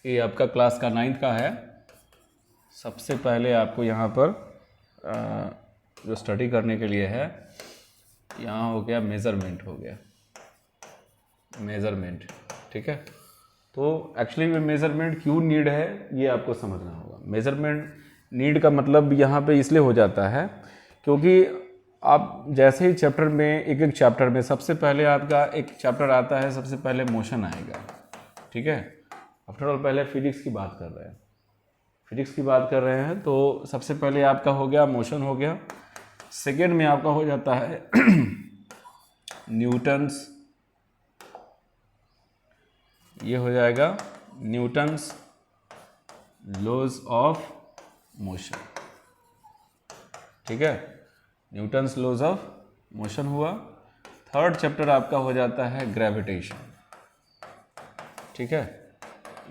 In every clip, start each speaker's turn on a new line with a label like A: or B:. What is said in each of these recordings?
A: ये आपका क्लास का 9th का है। सबसे पहले आपको यहाँ पर जो स्टडी करने के लिए है, यहाँ हो गया मेज़रमेंट, हो गया मेज़रमेंट, ठीक है। तो एक्चुअली में मेज़रमेंट क्यों नीड है ये आपको समझना होगा। मेज़रमेंट नीड का मतलब यहाँ पे इसलिए हो जाता है क्योंकि आप जैसे ही चैप्टर में एक एक चैप्टर में सबसे पहले आपका एक चैप्टर आता है, सबसे पहले मोशन आएगा, ठीक है। आफ्टर ऑल पहले फिजिक्स की बात कर रहे हैं, फिजिक्स की बात कर रहे हैं, तो सबसे पहले आपका हो गया मोशन हो गया। सेकेंड में आपका हो जाता है न्यूटन्स, ये हो जाएगा न्यूटन्स लॉज ऑफ मोशन, ठीक है। न्यूटन्स लॉज ऑफ मोशन हुआ। थर्ड चैप्टर आपका हो जाता है ग्रेविटेशन, ठीक है,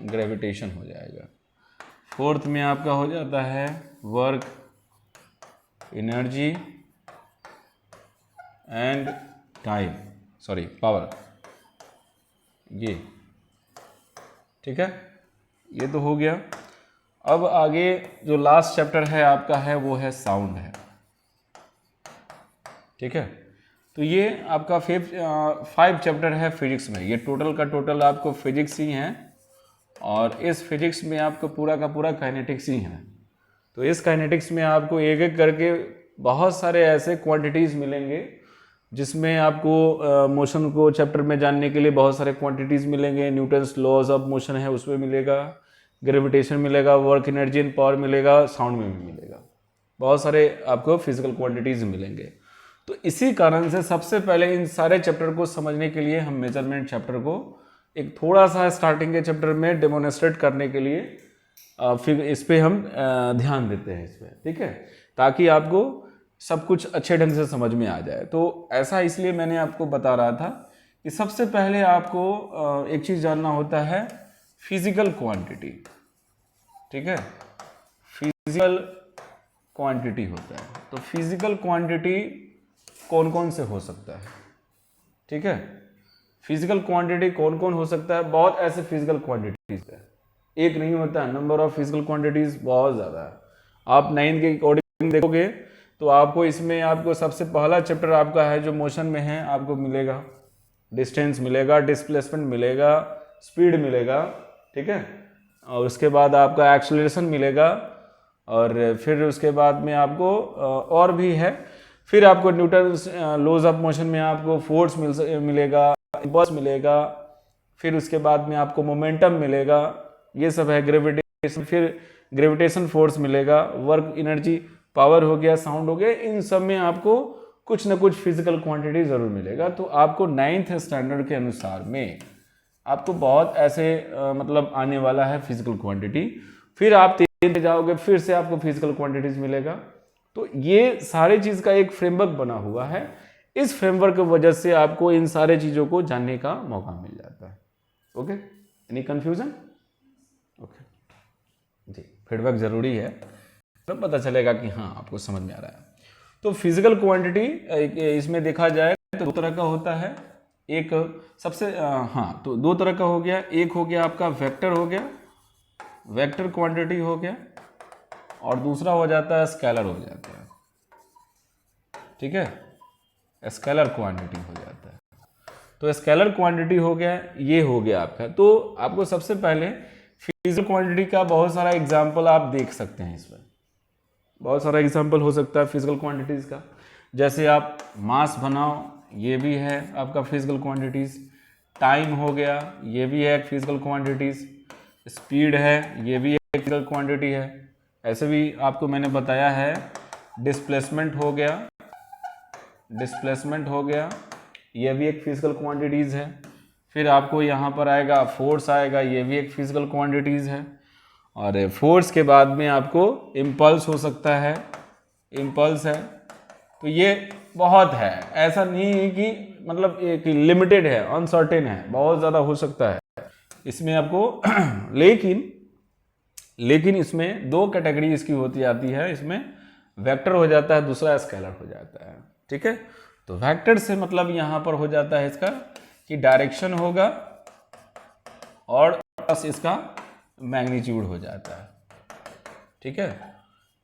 A: ग्रेविटेशन हो जाएगा। फोर्थ में आपका हो जाता है work, energy and time, sorry power, ये ठीक है, ये तो हो गया। अब आगे जो लास्ट चैप्टर है आपका है वो है साउंड है, ठीक है। तो ये आपका 5 चैप्टर है फिजिक्स में। ये टोटल का टोटल आपको फिजिक्स ही है, और इस फिजिक्स में आपको पूरा का पूरा काइनेटिक्स ही है। तो इस काइनेटिक्स में आपको एक एक करके बहुत सारे ऐसे क्वांटिटीज़ मिलेंगे जिसमें आपको मोशन को चैप्टर में जानने के लिए बहुत सारे क्वांटिटीज़ मिलेंगे। न्यूटन्स लॉज ऑफ मोशन है उसमें मिलेगा, ग्रेविटेशन मिलेगा, वर्क, एनर्जी एंड पावर मिलेगा, साउंड में भी मिलेगा, बहुत सारे आपको फिजिकल क्वांटिटीज़ मिलेंगे। तो इसी कारण से सबसे पहले इन सारे चैप्टर को समझने के लिए हम मेजरमेंट चैप्टर को एक थोड़ा सा स्टार्टिंग के चैप्टर में डेमोन्स्ट्रेट करने के लिए फिर इस पे हम ध्यान देते हैं इस पे, ठीक है, ताकि आपको सब कुछ अच्छे ढंग से समझ में आ जाए। तो ऐसा इसलिए मैंने आपको बता रहा था कि सबसे पहले आपको एक चीज़ जानना होता है, फिजिकल क्वांटिटी, ठीक है, फिजिकल क्वांटिटी होता है। तो फिजिकल क्वांटिटी कौन कौन से हो सकता है, ठीक है। फिजिकल क्वांटिटी कौन कौन हो सकता है, बहुत ऐसे फिजिकल क्वांटिटीज है, एक नहीं होता है, नंबर ऑफ फिजिकल क्वांटिटीज बहुत ज़्यादा है। आप 9th के अकॉर्डिंग देखोगे तो आपको इसमें आपको सबसे पहला चैप्टर आपका है जो मोशन में है, आपको मिलेगा डिस्टेंस मिलेगा, डिस्प्लेसमेंट मिलेगा, स्पीड मिलेगा, ठीक है, और उसके बाद आपका एक्सेलरेशन मिलेगा, और फिर उसके बाद में आपको और भी है, फिर आपको न्यूटन्स लॉज ऑफ मोशन में आपको फोर्स मिलेगा, इम्पल्स मिलेगा, फिर उसके बाद में आपको मोमेंटम मिलेगा, ये सब है ग्रेविटेशन, फिर ग्रेविटेशन फोर्स मिलेगा, वर्क, एनर्जी, पावर हो गया, साउंड हो गया। इन सब में आपको कुछ ना कुछ फिजिकल क्वांटिटी जरूर मिलेगा। तो आपको 9th स्टैंडर्ड के अनुसार में आपको बहुत ऐसे मतलब आने वाला है फिजिकल क्वांटिटी। फिर आप 10th जाओगे, फिर से आपको फिजिकल क्वांटिटीज मिलेगा। तो ये सारे चीज़ का एक फ्रेमवर्क बना हुआ है। इस फ्रेमवर्क की वजह से आपको इन सारे चीज़ों को जानने का मौका मिल जाता है। Okay, any confusion? ओके जी, फीडबैक ज़रूरी है, तब पता चलेगा कि हाँ आपको समझ में आ रहा है। तो फिजिकल क्वांटिटी इसमें देखा जाए तो 2 तरह का होता है। एक सबसे हाँ, तो 2 तरह का हो गया। एक हो गया आपका वेक्टर हो गया, वेक्टर क्वांटिटी हो गया, और दूसरा हो जाता है स्केलर हो जाता है, ठीक है, स्केलर क्वांटिटी हो जाता है। तो स्केलर क्वांटिटी हो गया, ये हो गया आपका। तो आपको सबसे पहले फिजिकल क्वांटिटी का बहुत सारा एग्जांपल आप देख सकते हैं, इसमें बहुत सारा एग्जांपल हो सकता है फिजिकल क्वांटिटीज का। जैसे आप मास बनाओ, ये भी है आपका फिजिकल क्वांटिटीज। टाइम हो गया, ये भी है एक फिजिकल क्वांटिटीज। स्पीड है, ये भी एक फिजिकल क्वांटिटी है। ऐसे भी आपको मैंने बताया है, डिस्प्लेसमेंट हो गया, डिस्प्लेसमेंट हो गया, ये भी एक फिजिकल क्वांटिटीज है। फिर आपको यहाँ पर आएगा फोर्स आएगा, ये भी एक फिजिकल क्वांटिटीज है। और फोर्स के बाद में आपको इम्पल्स हो सकता है, इम्पल्स है। तो ये बहुत है, ऐसा नहीं है कि मतलब एक लिमिटेड है, अनसर्टेन है, बहुत ज़्यादा हो सकता है इसमें आपको लेकिन इसमें 2 कैटेगरी इसकी होती आती है। इसमें वेक्टर हो जाता है, दूसरा स्केलर हो जाता है, ठीक है। तो वेक्टर से मतलब यहाँ पर हो जाता है इसका कि डायरेक्शन होगा और प्लस इसका मैग्नीट्यूड हो जाता है, ठीक है।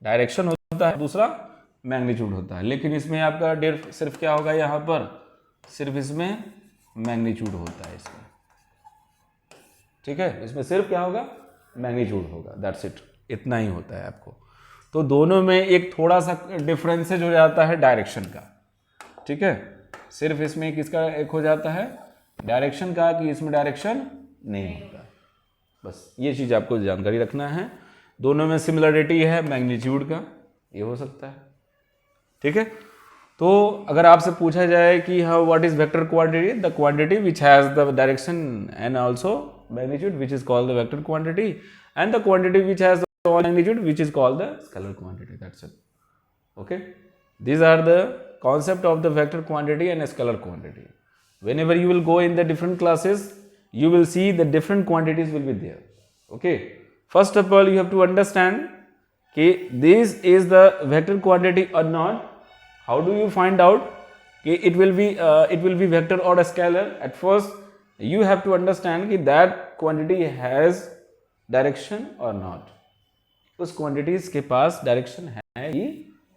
A: डायरेक्शन होता है, दूसरा मैग्नीट्यूड होता है, लेकिन इसमें आपका सिर्फ क्या होगा, यहाँ पर सिर्फ इसमें मैग्नीट्यूड होता है इसमें, ठीक है। इसमें सिर्फ क्या होगा, मैग्नीट्यूड होगा, दैट्स इट, इतना ही होता है आपको। तो दोनों में एक थोड़ा सा डिफरेंसेज हो जाता है डायरेक्शन का, ठीक है। सिर्फ इसमें किसका एक हो जाता है, डायरेक्शन का, कि इसमें डायरेक्शन नहीं होता। बस ये चीज़ आपको जानकारी रखना है। दोनों में सिमिलरिटी है मैग्नीट्यूड का, ये हो सकता है, ठीक है। तो अगर आपसे पूछा जाए कि how what is vector quantity, the quantity which has the direction and also magnitude which is called the vector quantity, and the quantity which has the magnitude which is called the scalar quantity, that's it, okay. these are the concept of the vector quantity and scalar quantity. Whenever you will go in the different classes, you will see the different quantities will be there, okay. First of all, you have to understand कि this is the vector quantity or not. How do you find out कि it will be vector or a scalar? At first you have to understand कि that quantity has direction or not. उस quantities के पास direction है ही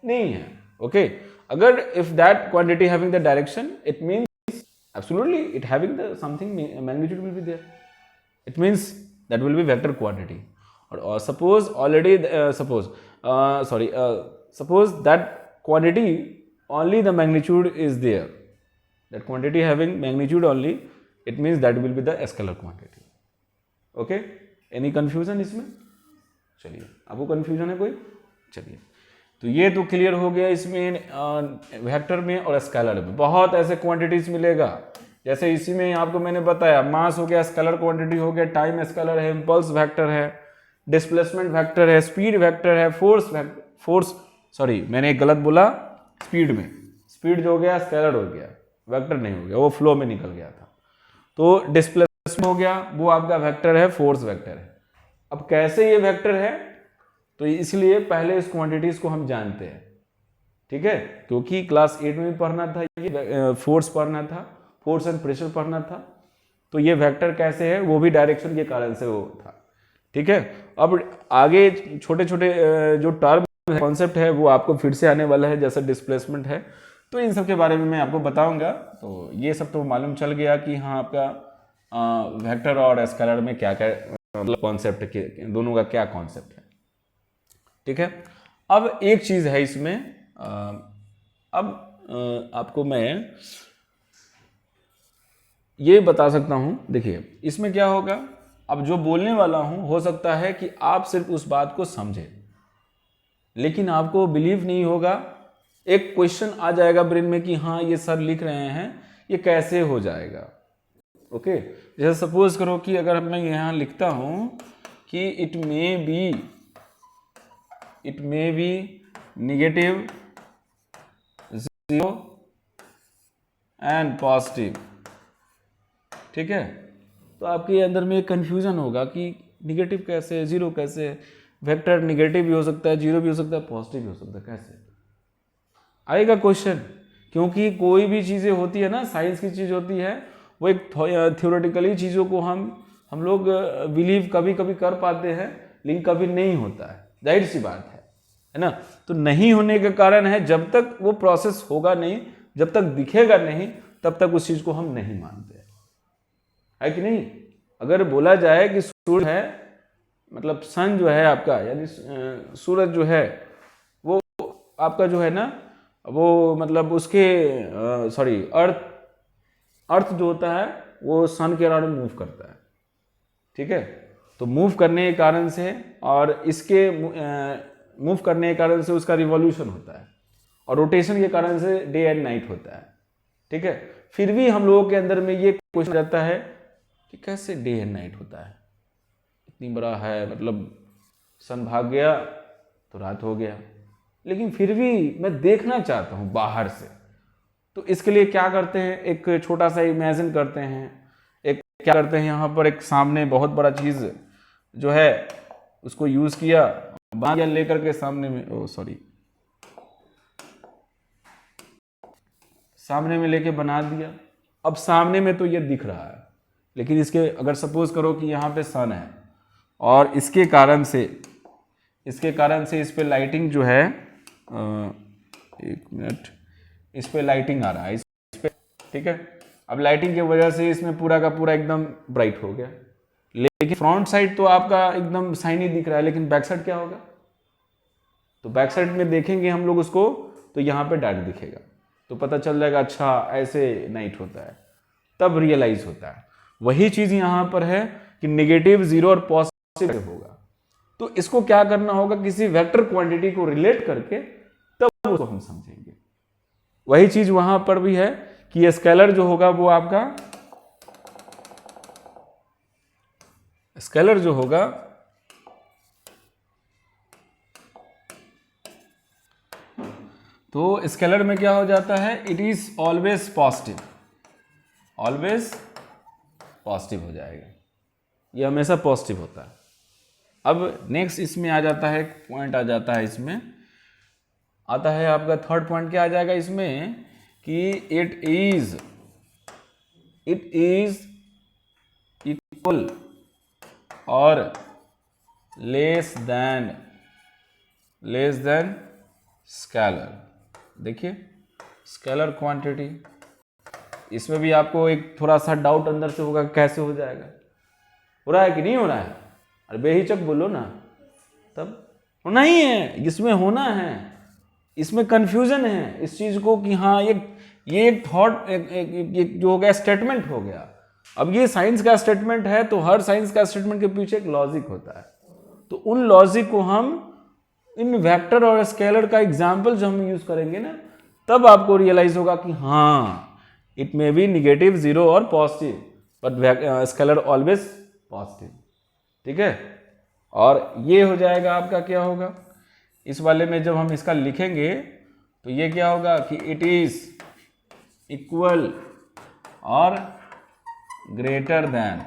A: नहीं है, okay. अगर if that quantity having the direction, it means absolutely it having the something magnitude will be there, it means that will be vector quantity. Or suppose already suppose that quantity only the magnitude is there, that quantity having magnitude only, it means that will be the scalar quantity, okay. any confusion इसमें? चलिए, आपको confusion है कोई? चलिए, तो ये तो clear हो गया। इसमें वेक्टर में और स्केलर में बहुत ऐसे क्वांटिटीज मिलेगा, जैसे इसी में आपको मैंने बताया, मास हो गया, स्केलर क्वांटिटी हो गया, टाइम स्केलर है, इम्पल्स वेक्टर है, डिस्प्लेसमेंट वेक्टर है, स्पीड वेक्टर है, मैंने एक गलत बोला, स्पीड जो हो गया स्केलर हो गया, वेक्टर नहीं हो गया, वो फ्लो में निकल गया था। तो डिस्प्लेसमेंट हो गया, वो आपका वेक्टर है, फोर्स वेक्टर है। अब कैसे ये वेक्टर है, तो इसलिए पहले इस क्वांटिटीज को हम जानते हैं, ठीक है, क्योंकि क्लास 8 में भी पढ़ना था, ये फोर्स पढ़ना था, फोर्स एंड प्रेशर पढ़ना था। तो ये वेक्टर कैसे है, वो भी डायरेक्शन के कारण से वो था, ठीक है। अब आगे छोटे छोटे जो टर्म कॉन्सेप्ट है वो आपको फिर से आने वाला है, जैसे डिस्प्लेसमेंट है, तो इन सब के बारे में मैं आपको बताऊंगा। तो ये सब तो मालूम चल गया कि हाँ आपका वेक्टर और स्केलर में क्या क्या मतलब कॉन्सेप्ट के दोनों का क्या कॉन्सेप्ट है, ठीक है। अब एक चीज है इसमें, आपको मैं ये बता सकता हूं, देखिए इसमें क्या होगा, अब जो बोलने वाला हूं हो सकता है कि आप सिर्फ उस बात को समझे, लेकिन आपको बिलीव नहीं होगा। एक क्वेश्चन आ जाएगा ब्रेन में कि हाँ ये सर लिख रहे हैं, ये कैसे हो जाएगा, ओके। जैसे सपोज करो कि अगर मैं यहाँ लिखता हूं कि it may B negative 0 and positive, ठीक है, तो आपके अंदर में एक कंफ्यूजन होगा कि नेगेटिव कैसे, जीरो कैसे, वेक्टर नेगेटिव भी हो सकता है, जीरो भी हो सकता है, पॉजिटिव भी हो सकता है, कैसे आएगा क्वेश्चन। क्योंकि कोई भी चीज़ें होती है ना, साइंस की चीज़ होती है, वो एक थ्योरेटिकली चीज़ों को हम लोग बिलीव कभी कभी कर पाते हैं, लेकिन कभी नहीं होता है, जाहिर सी बात है ना। तो नहीं होने का कारण है, जब तक वो प्रोसेस होगा नहीं, जब तक दिखेगा नहीं, तब तक उस चीज़ को हम नहीं मानते, है कि नहीं। अगर बोला जाए कि सूरज है, मतलब सन जो है आपका, यानी सूरज जो है वो आपका जो है ना, वो मतलब उसके अर्थ जो होता है वो सन के अराउंड मूव करता है, ठीक है। तो मूव करने के कारण से और इसके मूव करने के कारण से उसका रिवॉल्यूशन होता है, और रोटेशन के कारण से डे एंड नाइट होता है, ठीक है। फिर भी हम लोगों के अंदर में ये क्वेश्चन रहता है कि कैसे डे एंड नाइट होता है, इतनी बड़ा है, मतलब सन भाग गया तो रात हो गया, लेकिन फिर भी मैं देखना चाहता हूं बाहर से। तो इसके लिए क्या करते हैं, एक छोटा सा इमेजिन करते हैं, एक क्या करते हैं, यहाँ पर एक सामने बहुत बड़ा चीज जो है उसको यूज किया, बांध लेकर के सामने में, सामने में लेके बना दिया। अब सामने में तो ये दिख रहा है, लेकिन इसके अगर सपोज करो कि यहाँ पे सन है, और इसके कारण से इस पे लाइटिंग जो है एक मिनट, इस पे लाइटिंग आ रहा है इस पे, ठीक है। अब लाइटिंग की वजह से इसमें पूरा का पूरा एकदम ब्राइट हो गया, लेकिन फ्रंट साइड तो आपका एकदम शाइनी दिख रहा है, लेकिन बैक साइड क्या होगा? तो बैक साइड में देखेंगे हम लोग उसको, तो यहाँ पे डार्क दिखेगा, तो पता चल जाएगा अच्छा ऐसे नाइट होता है, तब रियलाइज होता है। वही चीज यहाँ पर है कि नेगेटिव, जीरो और पॉजिटिव होगा, तो इसको क्या करना होगा, किसी वेक्टर क्वांटिटी को रिलेट करके तब उसको हम समझेंगे। वही चीज वहां पर भी है कि स्केलर जो होगा वो आपका स्केलर जो होगा तो स्केलर में क्या हो जाता है, it is always positive, always positive हो जाएगा, ये हमेशा पॉजिटिव होता है। अब नेक्स्ट इसमें आ जाता है, पॉइंट आ जाता है, इसमें आता है आपका थर्ड पॉइंट, क्या आ जाएगा इसमें कि इट इज इक्वल और लेस देन स्केलर। देखिए स्केलर क्वांटिटी, इसमें भी आपको एक थोड़ा सा डाउट अंदर से होगा, कैसे हो जाएगा, हो रहा है कि नहीं हो रहा है? अरे बेहिचक बोलो ना, तब होना ही है, इसमें होना है, इसमें कंफ्यूजन है इस चीज को कि हाँ ये एक थॉट, एक जो हो गया स्टेटमेंट हो गया। अब ये साइंस का स्टेटमेंट है, तो हर साइंस का स्टेटमेंट के पीछे एक लॉजिक होता है, तो उन लॉजिक को हम इन वेक्टर और स्केलर का एग्जाम्पल जो हम यूज करेंगे ना, तब आपको रियलाइज होगा कि हाँ it may be negative, zero और positive, but scalar always positive, ठीक है। और ये हो जाएगा आपका, क्या होगा इस वाले में, जब हम इसका लिखेंगे तो ये क्या होगा कि इट इज इक्वल और greater than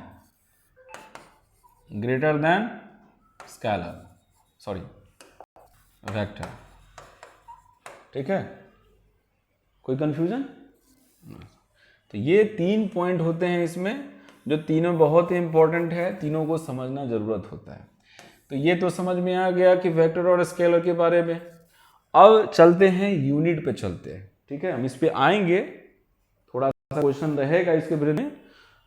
A: scalar, sorry vector, ठीक है। कोई कंफ्यूजन? तो ये 3 पॉइंट होते हैं इसमें, जो तीनों बहुत ही इंपॉर्टेंट है, तीनों को समझना जरूरत होता है। तो ये तो समझ में आ गया कि वेक्टर और स्केलर के बारे में। अब चलते हैं यूनिट पे, चलते हैं, ठीक है। हम इस पे आएंगे, थोड़ा सा क्वेश्चन रहेगा इसके बारे में,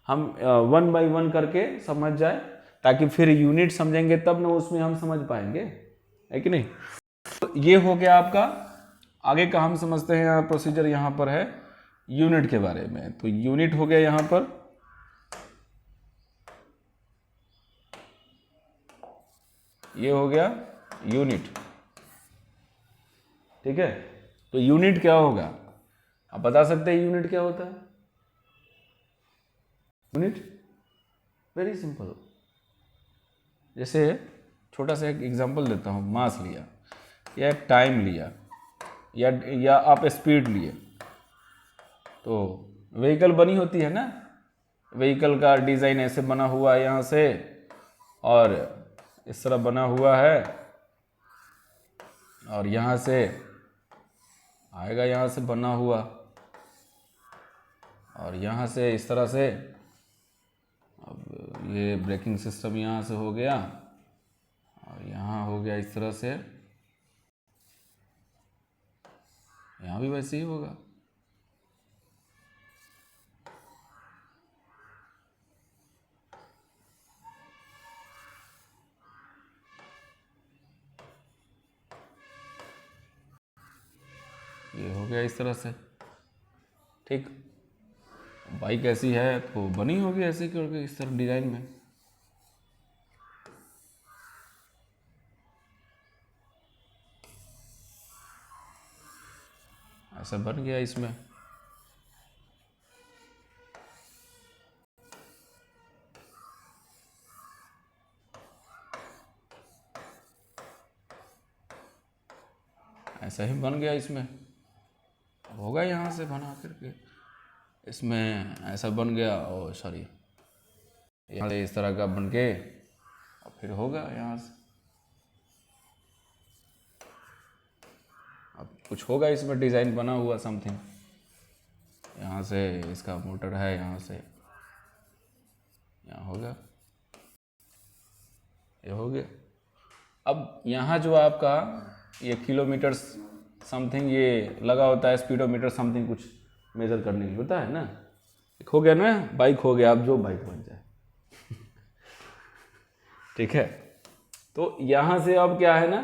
A: हम 1 बाय 1 करके समझ जाए, ताकि फिर यूनिट समझेंगे तब ना उसमें हम समझ पाएंगे, है कि नहीं। तो ये हो गया आपका, आगे का हम समझते हैं यहाँ प्रोसीजर, यहाँ पर है यूनिट के बारे में। तो यूनिट हो गया यहाँ पर, ये हो गया यूनिट, ठीक है। तो यूनिट क्या होगा, आप बता सकते हैं यूनिट क्या होता है? यूनिट वेरी सिंपल, जैसे छोटा सा एक एग्जांपल देता हूँ, मास लिया या टाइम लिया या आप स्पीड लिए, तो व्हीकल बनी होती है ना, व्हीकल का डिज़ाइन ऐसे बना हुआ है यहाँ से, और इस तरह बना हुआ है, और यहाँ से आएगा, यहाँ से बना हुआ, और यहाँ से इस तरह से, अब ये ब्रेकिंग सिस्टम यहाँ से हो गया, और यहाँ हो गया इस तरह से, यहाँ भी वैसे ही होगा। ये हो गया इस तरह से, ठीक। बाइक ऐसी है तो बनी होगी ऐसे करके, इस तरह डिजाइन में, ऐसा बन गया इसमें। ऐसा ही बन गया इसमें, अब होगा यहाँ से बना करके, इसमें ऐसा बन गया, और सॉरी यहाँ से इस तरह का बन के, और फिर होगा यहाँ से, अब कुछ होगा इसमें डिज़ाइन बना हुआ समथिंग, यहाँ से इसका मोटर है, यहाँ से यहाँ होगा, ये हो गया। अब यहाँ जो आपका ये किलोमीटर समथिंग ये लगा होता है, स्पीडोमीटर समथिंग कुछ मेजर करने के लिए होता है ना, एक हो गया ना, बाइक हो गया, अब जो बाइक बन जाए ठीक है। तो यहाँ से अब क्या है ना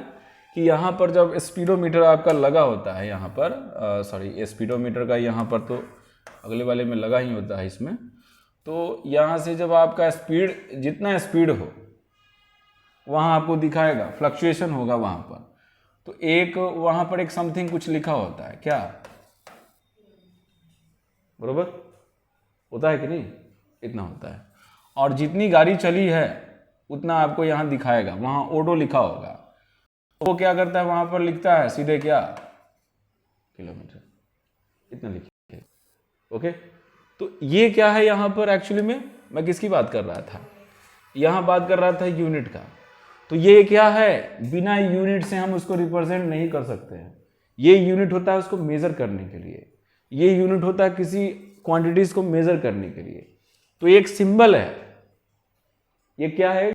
A: कि यहाँ पर जब स्पीडोमीटर आपका लगा होता है, यहाँ पर सॉरी स्पीडोमीटर का यहाँ पर तो अगले वाले में लगा ही होता है इसमें, तो यहाँ से जब आपका स्पीड जितना स्पीड हो वहाँ आपको दिखाएगा, फ्लक्चुएशन होगा वहाँ पर। तो एक वहाँ पर एक समथिंग कुछ लिखा होता है, क्या बरोबर होता है कि नहीं, इतना होता है। और जितनी गाड़ी चली है उतना आपको यहाँ दिखाएगा, वहाँ ओडो लिखा होगा। वो क्या करता है, वहाँ पर लिखता है सीधे क्या, किलोमीटर, इतना लिखिए। ओके, तो ये क्या है यहाँ पर एक्चुअली में मैं किसकी बात कर रहा था, यहाँ बात कर रहा था यूनिट का। तो ये क्या है, बिना यूनिट से हम उसको रिप्रेजेंट नहीं कर सकते हैं। ये यूनिट होता है उसको मेजर करने के लिए, ये यूनिट होता है किसी क्वांटिटीज को मेजर करने के लिए। तो एक सिंबल है, ये क्या है,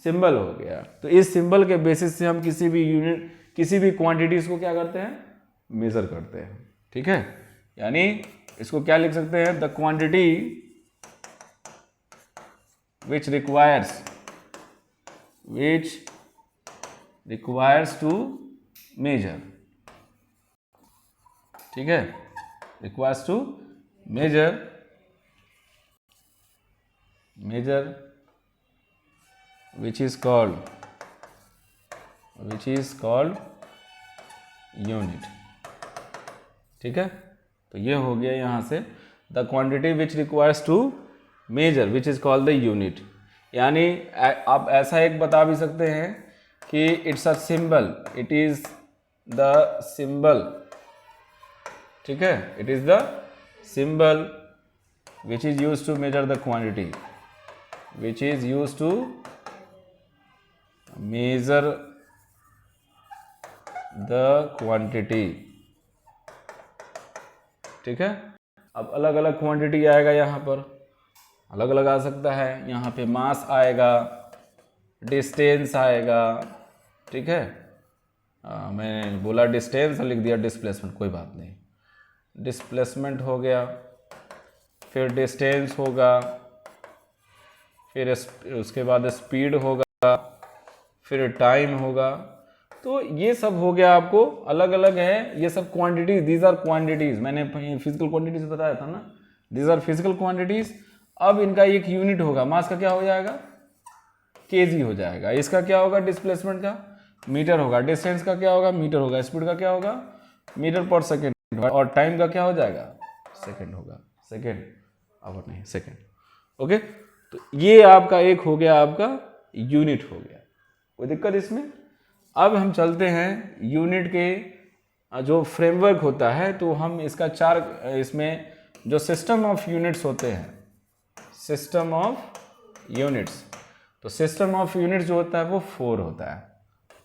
A: सिंबल हो गया। तो इस सिंबल के बेसिस से हम किसी भी यूनिट, किसी भी क्वांटिटीज को क्या करते हैं, मेजर करते हैं। ठीक है, यानी इसको क्या लिख सकते हैं, the quantity which requires to measure, ठीक है, requires to measure which is called unit। ठीक है, तो ये हो गया यहाँ से the quantity which requires to measure which is called the unit. यानी आप ऐसा एक बता भी सकते हैं कि it's a symbol, it is the symbol, ठीक है, it is the symbol which is use to measure the quantity, which is used to measure the quantity। ठीक है, अब अलग अलग क्वांटिटी आएगा, यहाँ पर अलग अलग आ सकता है। यहाँ पे मास आएगा, डिस्टेंस आएगा, ठीक है, मैंने बोला डिस्टेंस और लिख दिया डिस्प्लेसमेंट, कोई बात नहीं, डिस्प्लेसमेंट हो गया, फिर डिस्टेंस होगा, फिर उसके बाद स्पीड होगा, फिर टाइम होगा। तो ये सब हो गया, आपको अलग अलग है ये सब क्वांटिटीज, दीज आर क्वांटिटीज, मैंने फिजिकल क्वांटिटीज बताया था ना, दीज आर फिजिकल क्वांटिटीज। अब इनका एक यूनिट होगा, मास का क्या हो जाएगा, केजी हो जाएगा, इसका क्या होगा, डिस्प्लेसमेंट का मीटर होगा, डिस्टेंस का क्या होगा, मीटर होगा, स्पीड का क्या होगा, मीटर पर सेकेंड, और टाइम का क्या हो जाएगा, सेकेंड होगा, सेकेंड आवर नहीं, सेकेंड। ओके, तो ये आपका एक हो गया, आपका यूनिट हो गया, कोई दिक्कत इसमें। अब हम चलते हैं यूनिट के जो फ्रेमवर्क होता है, तो हम इसका चार, इसमें जो सिस्टम ऑफ यूनिट्स होते हैं, सिस्टम ऑफ यूनिट्स, तो सिस्टम ऑफ यूनिट्स जो होता है वो 4 होता है।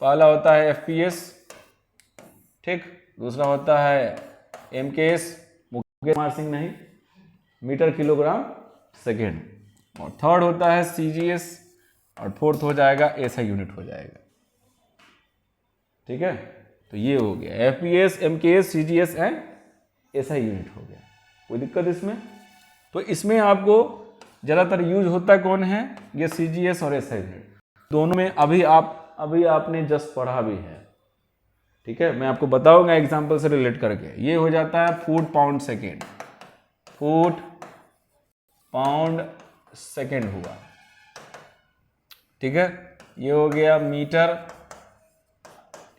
A: पहला होता है FPS, ठीक, दूसरा होता है MKS, मार्सिंग नहीं, मीटर किलोग्राम सेकेंड, और थर्ड होता है CGS, और फोर्थ हो जाएगा SI यूनिट हो जाएगा। ठीक है, तो ये हो गया FPS, MKS, CGS and SI unit हो गया, कोई दिक्कत इसमें। तो इसमें आपको ज़्यादातर यूज होता कौन है, ये CGS और SI यूनिट दोनों में अभी आपने जस्ट पढ़ा भी है। ठीक है, मैं आपको बताऊंगा एग्जाम्पल से रिलेट करके। ये हो जाता है foot pound second, foot pound second हुआ, ठीक है। ये हो गया मीटर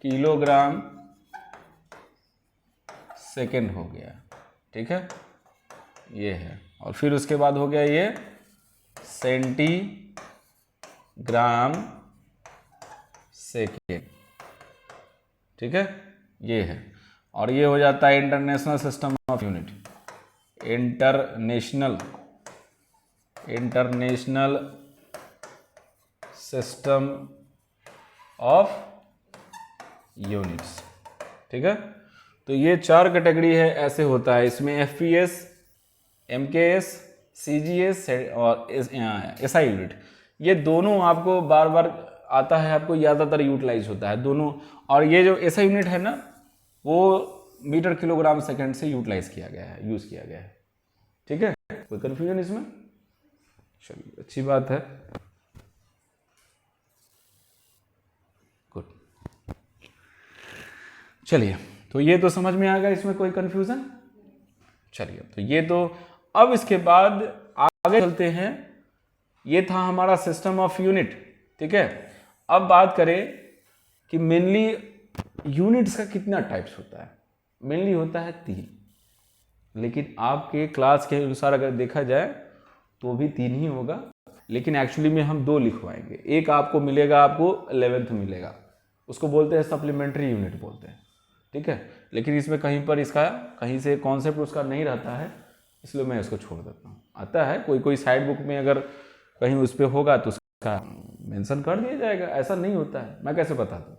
A: किलोग्राम सेकेंड हो गया, ठीक है, ये है। और फिर उसके बाद हो गया ये सेंटीग्राम सेकेंड, ठीक है, ये है। और ये हो जाता है international system of unit, international system of units, ठीक है। तो ये 4 कैटेगरी है, ऐसे होता है इसमें FPS, MKS, CGS और SI यूनिट। ये दोनों आपको बार बार आता है, आपको ज़्यादातर यूटिलाइज होता है दोनों। और ये जो ऐसा यूनिट है ना, वो मीटर किलोग्राम सेकंड से यूटिलाइज किया गया है, यूज़ किया गया है। ठीक है, कोई कन्फ्यूजन इसमें? चलिए, अच्छी बात है, गुड। चलिए, तो ये तो समझ में आ गया, इसमें कोई कन्फ्यूजन? चलिए, तो ये तो अब इसके बाद आगे चलते हैं। ये था हमारा सिस्टम ऑफ यूनिट। ठीक है, अब बात करें कि मेनली यूनिट्स का कितना टाइप्स होता है। मेनली होता है 3, लेकिन आपके क्लास के अनुसार अगर देखा जाए तो भी 3 ही होगा, लेकिन एक्चुअली में हम 2 लिखवाएंगे। एक आपको मिलेगा, आपको 11th मिलेगा, उसको बोलते हैं सप्लीमेंट्री यूनिट बोलते हैं। ठीक है, लेकिन इसमें कहीं पर इसका कहीं से कॉन्सेप्ट उसका नहीं रहता है, इसलिए मैं इसको छोड़ देता हूँ। आता है कोई साइड बुक में अगर कहीं उस पर होगा तो उसका मेंशन कर दिया जाएगा। ऐसा नहीं होता है, मैं कैसे बता दूँ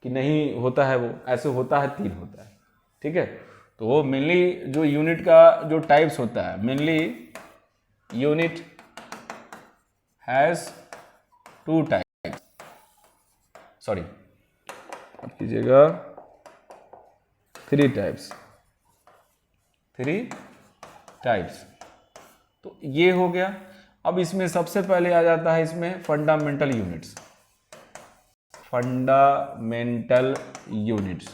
A: कि नहीं होता है, वो ऐसे होता है, 3 होता है। ठीक है, तो वो मेनली जो यूनिट का जो टाइप्स होता है, mainly unit has 2 types, sorry अब कीजिएगा 3 टाइप्स, 3 टाइप्स। तो ये हो गया। अब इसमें सबसे पहले आ जाता है इसमें फंडामेंटल यूनिट्स, फंडामेंटल यूनिट्स।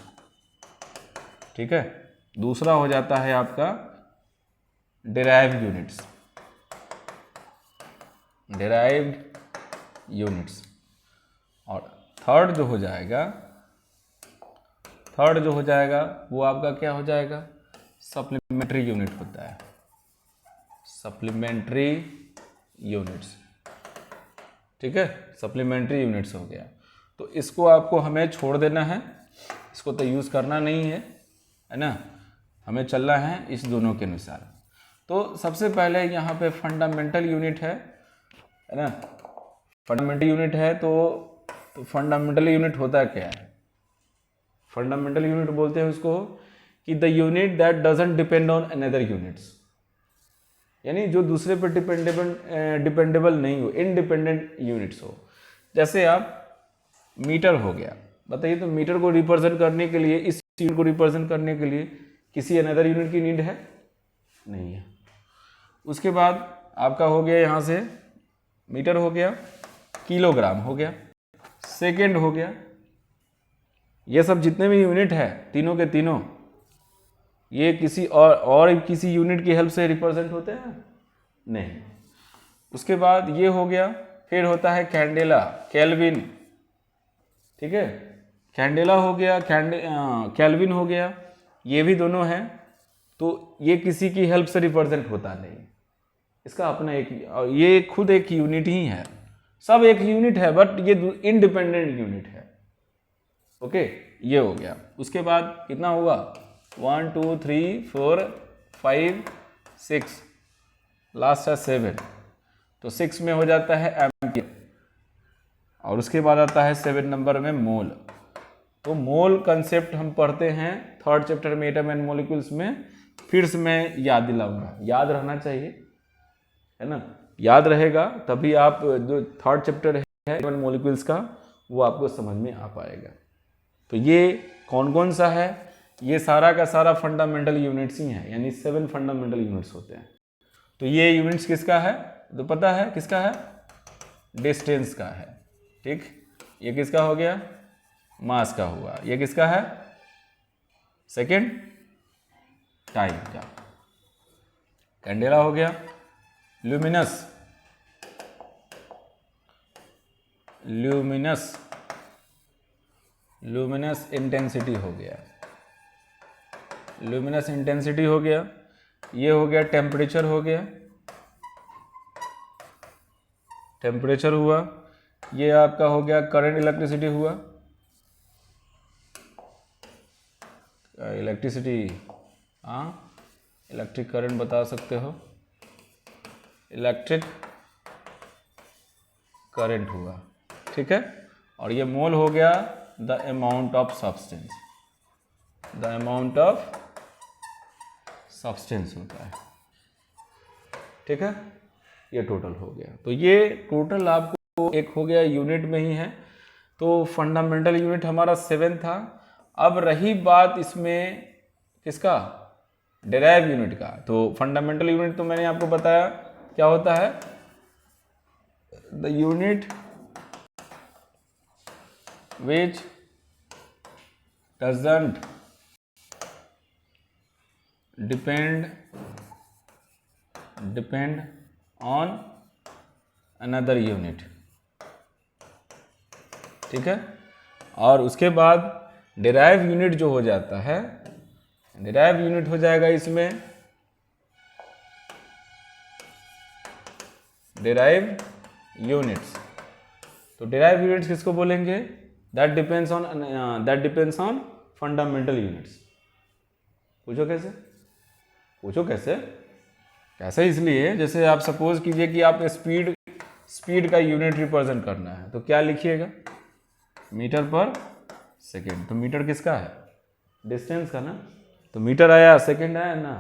A: ठीक है, दूसरा हो जाता है आपका डिराइव्ड यूनिट्स, डिराइव्ड यूनिट्स। और थर्ड जो हो जाएगा वो आपका क्या हो जाएगा, सप्लीमेंट्री यूनिट होता है, सप्लीमेंट्री यूनिट्स। ठीक है, सप्लीमेंट्री यूनिट्स हो गया। तो इसको आपको हमें छोड़ देना है, इसको तो यूज़ करना नहीं है, है ना, हमें चलना है इस दोनों के अनुसार। तो सबसे पहले यहाँ पे फंडामेंटल यूनिट है ना, फंडामेंटल यूनिट है। तो फंडामेंटल यूनिट होता क्या है? फंडामेंटल यूनिट बोलते हैं उसको कि the unit that doesn't depend on another units, यानी जो दूसरे पर डिपेंडेबल नहीं हो, इंडिपेंडेंट यूनिट्स हो। जैसे आप मीटर हो गया, बताइए, तो मीटर को रिप्रेजेंट करने के लिए, इस यूनिट को रिप्रेजेंट करने के लिए किसी अनदर यूनिट की नीड है? नहीं है। उसके बाद आपका हो गया, यहाँ से मीटर हो गया, किलोग्राम हो गया, सेकेंड हो गया, ये सब जितने भी यूनिट है तीनों के तीनों, ये किसी और किसी यूनिट की हेल्प से रिप्रेजेंट होते हैं? नहीं। उसके बाद ये हो गया, फिर होता है कैंडेला, केल्विन। ठीक है, कैंडेला हो गया, केल्विन हो गया, ये भी दोनों हैं। तो ये किसी की हेल्प से रिप्रेजेंट होता नहीं, इसका अपना एक, ये खुद एक यूनिट ही है, सब एक यूनिट है, बट ये इंडिपेंडेंट यूनिट है। ओके, ये हो गया। उसके बाद कितना हुआ, 1 2 3 4 5 6, लास्ट है 7। तो 6 में हो जाता है एम्पियर, और उसके बाद आता है 7 नंबर में मोल। तो मोल कंसेप्ट हम पढ़ते हैं 3rd चैप्टर में एटम एंड मॉलिक्यूल्स में। फिर से मैं याद दिलाऊंगा, याद रहना चाहिए, है ना, याद रहेगा तभी आप जो 3rd चैप्टर है एटम एंड मॉलिक्यूल्स का, वो आपको समझ में आ पाएगा। तो ये कौन कौन सा है, ये सारा का सारा फंडामेंटल यूनिट्स ही हैं, यानी 7 फंडामेंटल यूनिट्स होते हैं। तो ये यूनिट्स किसका है, तो पता है किसका है, डिस्टेंस का है। ठीक, ये किसका हो गया, मास का हुआ। ये किसका है, सेकेंड, टाइम का। कैंडेला हो गया, ल्यूमिनस, ल्यूमिनस, ल्यूमिनस इंटेंसिटी हो गया, ल्यूमिनस इंटेंसिटी हो गया। ये हो गया टेम्परेचर, हो गया टेम्परेचर हुआ। ये आपका हो गया करंट, इलेक्ट्रिसिटी हुआ, इलेक्ट्रिसिटी, हाँ, इलेक्ट्रिक करंट बता सकते हो, इलेक्ट्रिक करंट हुआ। ठीक है, और ये मोल हो गया the amount of substance, the amount of substance होता है। ठीक है, ये टोटल हो गया। तो ये टोटल आपको एक हो गया यूनिट में ही है, तो फंडामेंटल यूनिट हमारा 7 था। अब रही बात इसमें किसका, डेराइव यूनिट का। तो फंडामेंटल यूनिट तो मैंने आपको बताया क्या होता है, the unit which doesn't depend on another unit, ठीक है। और उसके बाद डेराइव यूनिट जो हो जाता है, डेराइव यूनिट हो जाएगा इसमें डेराइव यूनिट्स। तो डेराइव यूनिट्स किसको बोलेंगे, that depends on fundamental units. पूछो कैसे, कैसे इसलिए जैसे आप सपोज कीजिए कि आप स्पीड का यूनिट रिप्रेजेंट करना है, तो क्या लिखिएगा, मीटर पर सेकेंड। तो मीटर किसका है, डिस्टेंस का ना, तो मीटर आया, सेकेंड आया ना,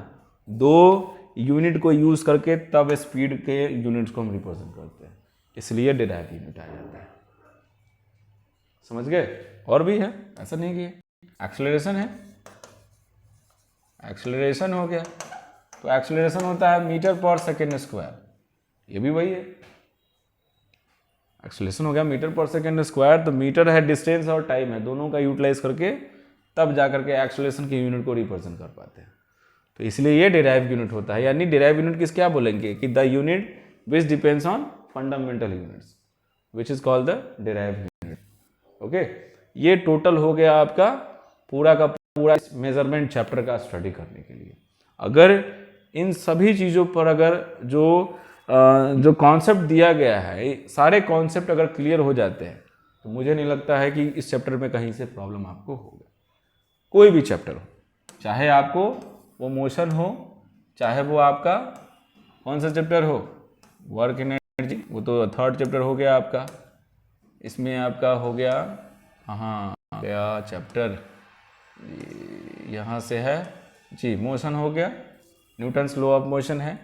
A: दो यूनिट को यूज करके तब स्पीड के यूनिट्स को हम रिप्रेजेंट करते हैं, इसलिए डेराइव यूनिट आ जाता है। समझ गए। और भी है, ऐसा नहीं कि एक्सेलरेशन है, एक्सेलरेशन हो गया, तो एक्सेलरेशन होता है मीटर पर सेकेंड स्क्वायर, ये भी वही है, एक्सेलरेशन हो गया मीटर पर सेकेंड स्क्वायर। तो मीटर है, डिस्टेंस और टाइम है, दोनों का यूटिलाइज करके तब जाकर के एक्सेलरेशन के यूनिट को रिप्रेजेंट कर पाते हैं। तो इसलिए ये डेराइव यूनिट होता है। यानी डेराइव यूनिट किस क्या बोलेंगे कि the unit which depends on fundamental units which is called the derive unit. Okay, ये टोटल हो गया आपका पूरा का पूरा मेजरमेंट चैप्टर का स्टडी करने के लिए। अगर इन सभी चीज़ों पर अगर जो कॉन्सेप्ट दिया गया है, सारे कॉन्सेप्ट अगर क्लियर हो जाते हैं, तो मुझे नहीं लगता है कि इस चैप्टर में कहीं से प्रॉब्लम आपको होगा। कोई भी चैप्टर हो, चाहे आपको वो मोशन हो, चाहे वो आपका कौन सा चैप्टर हो, वर्क एनर्जी, वो तो थर्ड चैप्टर हो गया आपका। इसमें आपका हो गया, हाँ गया चैप्टर यहाँ से है जी, मोशन हो गया, न्यूटन्स लॉ ऑफ मोशन है,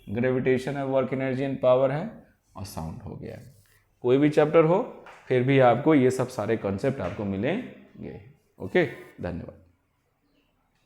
A: ग्रेविटेशन है, वर्क एनर्जी एंड पावर है, और साउंड हो गया। कोई भी चैप्टर हो, फिर भी आपको ये सब सारे कॉन्सेप्ट आपको मिलेंगे। ओके, धन्यवाद।